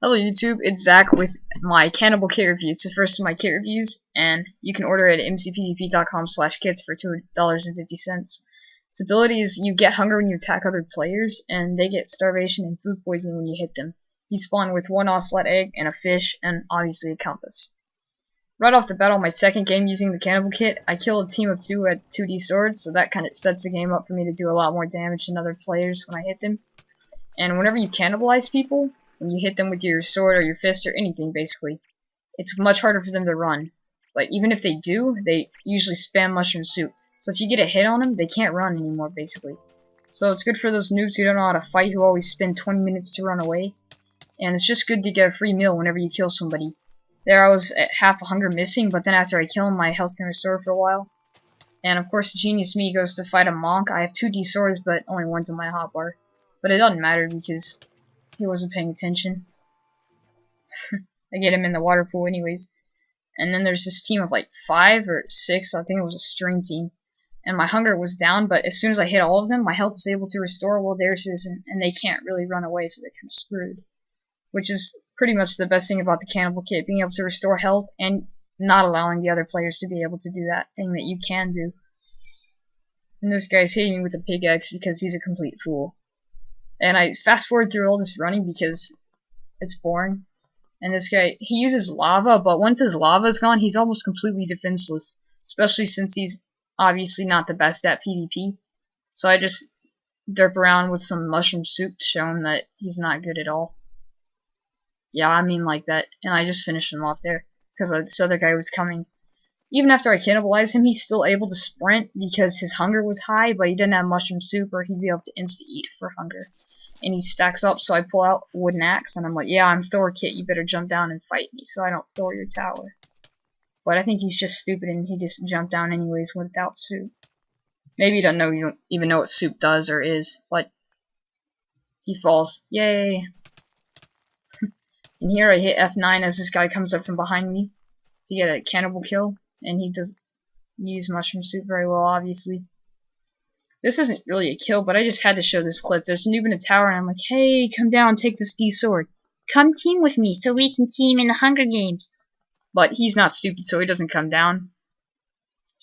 Hello YouTube, it's Zach with my Cannibal kit review. It's the first of my kit reviews, and you can order it at mcpvp.com/kits for $2.50. Its ability is you get hunger when you attack other players, and they get starvation and food poisoning when you hit them. You spawn with one ocelot egg and a fish, and obviously a compass. Right off the bat on my second game using the Cannibal kit, I kill a team of 2 at 2D swords, so that kind of sets the game up for me to do a lot more damage than other players when I hit them. And whenever you cannibalize people, when you hit them with your sword or your fist or anything, basically, it's much harder for them to run. But even if they do, they usually spam mushroom soup. So if you get a hit on them, they can't run anymore, basically. So it's good for those noobs who don't know how to fight, who always spend 20 minutes to run away. And it's just good to get a free meal whenever you kill somebody. There I was at half a hunger missing, but then after I kill him, my health can restore for a while. And of course, the genius me goes to fight a monk. I have 2D swords, but only one's in my hotbar. But it doesn't matter because he wasn't paying attention. I get him in the water pool anyways. And then there's this team of like 5 or 6, I think it was a stream team. And my hunger was down, but as soon as I hit all of them, my health is able to restore, while theirs isn't, and they can't really run away, so they're kind of screwed. Which is pretty much the best thing about the Cannibal kit, being able to restore health and not allowing the other players to be able to do that thing that you can do. And this guy's hitting me with a pickaxe because he's a complete fool. And I fast forward through all this running because it's boring. And this guy, he uses lava, but once his lava is gone, he's almost completely defenseless. Especially since he's obviously not the best at PvP. So I just derp around with some mushroom soup to show him that he's not good at all. Yeah, I mean like that. And I just finished him off there because this other guy was coming. Even after I cannibalized him, he's still able to sprint because his hunger was high, but he didn't have mushroom soup or he'd be able to insta-eat for hunger. And he stacks up, so I pull out a wooden axe, and I'm like, yeah, I'm Thor Kit, you better jump down and fight me, so I don't Thor your tower. But I think he's just stupid, and he just jumped down anyways without soup. Maybe you don't even know what soup does or is, but he falls. Yay! And here I hit F9 as this guy comes up from behind me to get a cannibal kill, and he does use mushroom soup very well, obviously. This isn't really a kill, but I just had to show this clip. There's a noob in a tower, and I'm like, hey, come down, take this D sword. Come team with me so we can team in the Hunger Games. But he's not stupid, so he doesn't come down.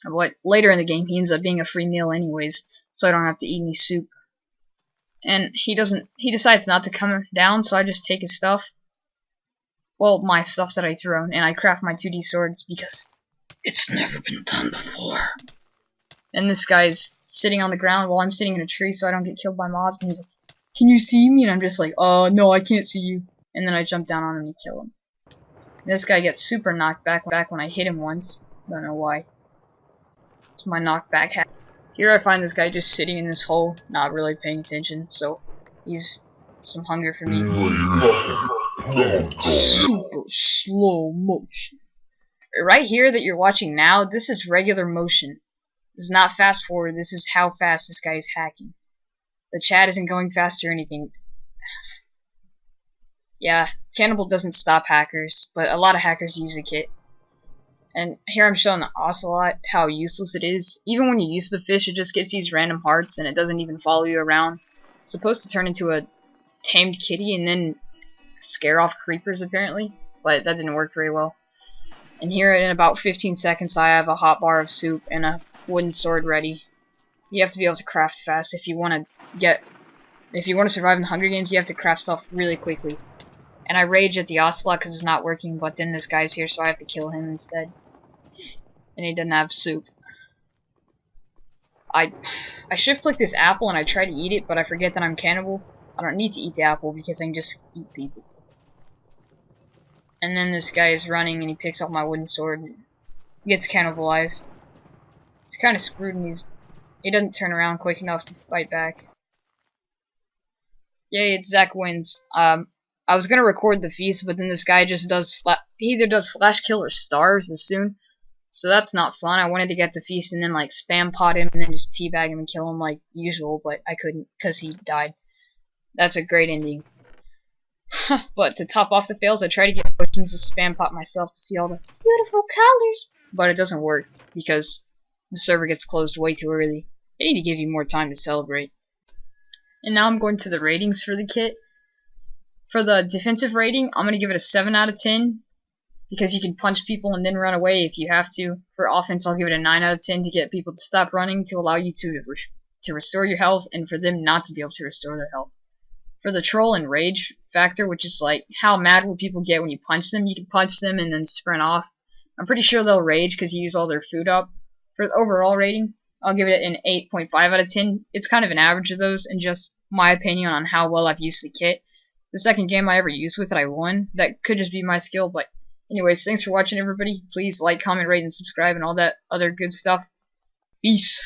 But later in the game, he ends up being a free meal anyways, so I don't have to eat any soup. And he decides not to come down, so I just take his stuff. Well, my stuff that I throw, and I craft my 2D swords because it's never been done before. And this guy's sitting on the ground while I'm sitting in a tree so I don't get killed by mobs, and he's like, can you see me? And I'm just like, no, I can't see you. And then I jump down on him and kill him. And this guy gets super knocked back when I hit him once. Don't know why. It's my knockback hack. Here I find this guy just sitting in this hole, not really paying attention, so he's some hunger for me. Super slow motion. Right here that you're watching now, this is regular motion. This is not fast forward, this is how fast this guy is hacking. The chat isn't going fast or anything. Yeah, Cannibal doesn't stop hackers, but a lot of hackers use the kit. And here I'm showing the ocelot, how useless it is. Even when you use the fish, it just gets these random hearts and it doesn't even follow you around. It's supposed to turn into a tamed kitty and then scare off creepers apparently, but that didn't work very well. And here in about 15 seconds I have a hot bar of soup and a wooden sword ready. You have to be able to craft fast if you want to survive in the Hunger Games. You have to craft stuff really quickly. And I rage at the ocelot because it's not working, but then this guy's here, so I have to kill him instead. And he doesn't have soup. I shift click this apple and I try to eat it, but I forget that I'm cannibal. I don't need to eat the apple because I can just eat people. And then this guy is running and he picks up my wooden sword and gets cannibalized. He's kind of screwed and he doesn't turn around quick enough to fight back. Yay, Zach wins. I was gonna record the feast, but then this guy just he either does slash kill or starves as soon. So that's not fun. I wanted to get the feast and then like spam pot him and then just teabag him and kill him like usual, but I couldn't because he died. That's a great ending. But to top off the fails, I try to get potions to spam pot myself to see all the beautiful colors, but it doesn't work because the server gets closed way too early. They need to give you more time to celebrate. And now I'm going to the ratings for the kit. For the defensive rating, I'm gonna give it a 7 out of 10 because you can punch people and then run away if you have to. For offense, I'll give it a 9 out of 10 to get people to stop running, to allow you to restore your health, and for them not to be able to restore their health. For the troll and rage factor, which is like how mad will people get when you punch them, you can punch them and then sprint off. I'm pretty sure they'll rage because you use all their food up. For the overall rating, I'll give it an 8.5 out of 10. It's kind of an average of those, and just my opinion on how well I've used the kit. The second game I ever used with it, I won. That could just be my skill, but anyways, thanks for watching, everybody. Please like, comment, rate, and subscribe, and all that other good stuff. Peace.